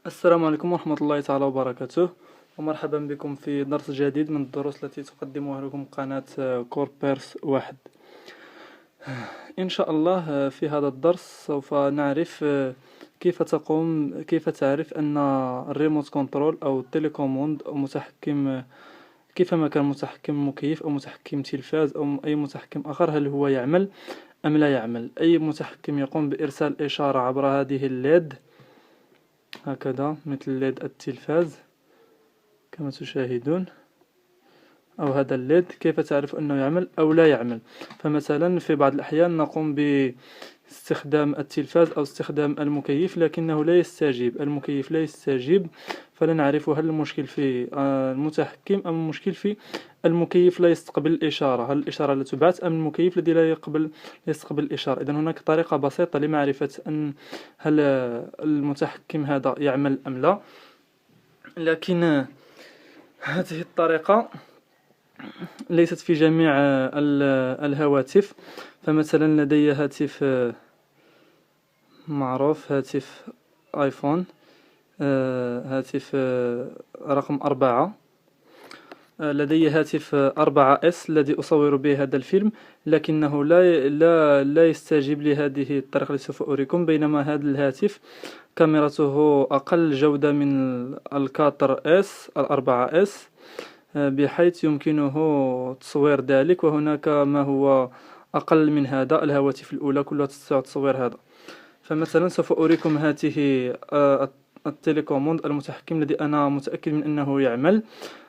السلام عليكم ورحمة الله تعالى وبركاته، ومرحبا بكم في درس جديد من الدروس التي تقدمها لكم قناة كوربيرس واحد. إن شاء الله في هذا الدرس سوف نعرف كيف تعرف أن الريموت كنترول أو التليكوموند أو متحكم، كيفما كان متحكم مكيف أو متحكم تلفاز أو أي متحكم آخر، هل هو يعمل أم لا يعمل. أي متحكم يقوم بإرسال إشارة عبر هذه الليد هكذا، مثل ليد التلفاز كما تشاهدون، أو هذا الليد، كيف تعرف أنه يعمل أو لا يعمل؟ فمثلا في بعض الأحيان نقوم باستخدام التلفاز أو استخدام المكيف لكنه لا يستجيب، المكيف لا يستجيب، فلا نعرف هل المشكل في المتحكم أم المشكل في المكيف لا يستقبل الإشارة، هل الإشارة لا تبعث أم المكيف الذي لا يستقبل الإشارة. إذن هناك طريقة بسيطة لمعرفة أن هل المتحكم هذا يعمل أم لا، لكن هذه الطريقة ليست في جميع الهواتف. فمثلا لدي هاتف معروف، هاتف آيفون، هاتف رقم 4، لدي هاتف 4S الذي أصور به هذا الفيلم، لكنه لا يستجيب لهذه الطريقة التي سوف أريكم. بينما هذا الهاتف كاميرته أقل جودة من ال4S 4S، بحيث يمكنه تصوير ذلك، وهناك ما هو أقل من هذا، الهواتف الأولى كلها تستطيع تصوير هذا. فمثلا سوف أريكم هذه التليكوموند، المتحكم الذي أنا متأكد من أنه يعمل.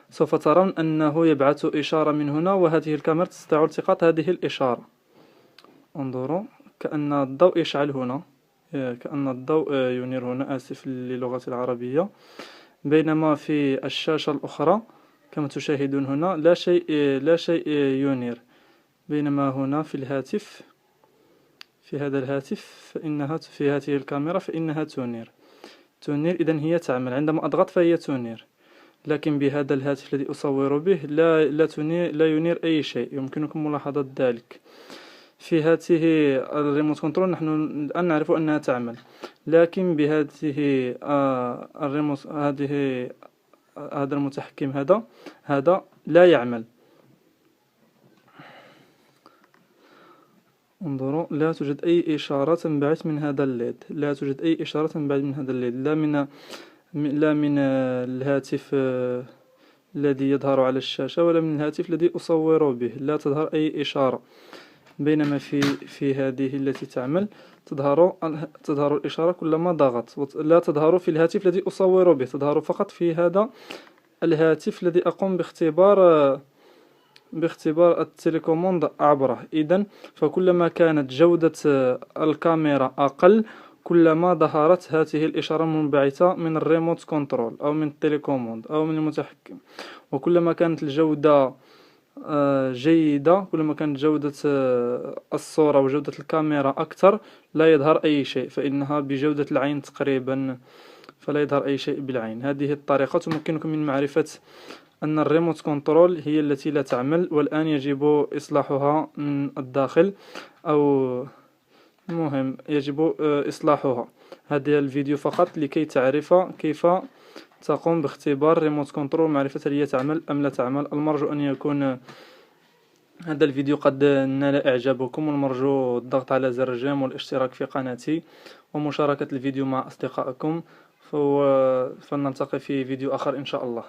سوف ترون أنه يبعث إشارة من هنا، وهذه الكاميرا تستطيع التقاط هذه الإشارة. انظروا، كأن الضوء يشعل هنا، كأن الضوء ينير هنا، آسف للغة العربية. بينما في الشاشة الأخرى كما تشاهدون هنا لا شيء ينير. بينما هنا في الهاتف، في هذا الهاتف، في هذه الكاميرا فإنها تنير. إذن هي تعمل، عندما أضغط فهي تنير. لكن بهذا الهاتف الذي أصور به لا ينير أي شيء، يمكنكم ملاحظة ذلك. في هذه الريموت كنترول نحن الآن نعرف أنها تعمل، لكن بهذه الريموت، هذا المتحكم هذا لا يعمل. انظروا، لا توجد أي إشارة تنبعث من هذا الليد، لا توجد أي إشارة تنبعث من هذا الليد، لا من الهاتف الذي يظهر على الشاشة، ولا من الهاتف الذي أصور به، لا تظهر أي إشارة. بينما في هذه التي تعمل تظهر الإشارة كلما ضغط، لا تظهر في الهاتف الذي أصور به، تظهر فقط في هذا الهاتف الذي أقوم باختبار التليكوموند عبره. إذن فكلما كانت جودة الكاميرا أقل، كلما ظهرت هذه الإشارة المنبعثة من الريموت كنترول أو من التليكوموند أو من المتحكم. وكلما كانت الجودة جيدة، كلما كانت جودة الصورة وجودة الكاميرا أكثر، لا يظهر أي شيء، فإنها بجودة العين تقريبا، فلا يظهر أي شيء بالعين. هذه الطريقة تمكنكم من معرفة أن الريموت كنترول هي التي لا تعمل، والآن يجب إصلاحها من الداخل، أو المهم يجب إصلاحها. هذا الفيديو فقط لكي تعرف كيف تقوم باختبار ريموت كنترول ومعرفة هل هي تعمل أم لا تعمل. المرجو أن يكون هذا الفيديو قد نال إعجابكم، والمرجو الضغط على زر الجيم والاشتراك في قناتي ومشاركة الفيديو مع أصدقائكم، فلنلتقي في فيديو آخر إن شاء الله.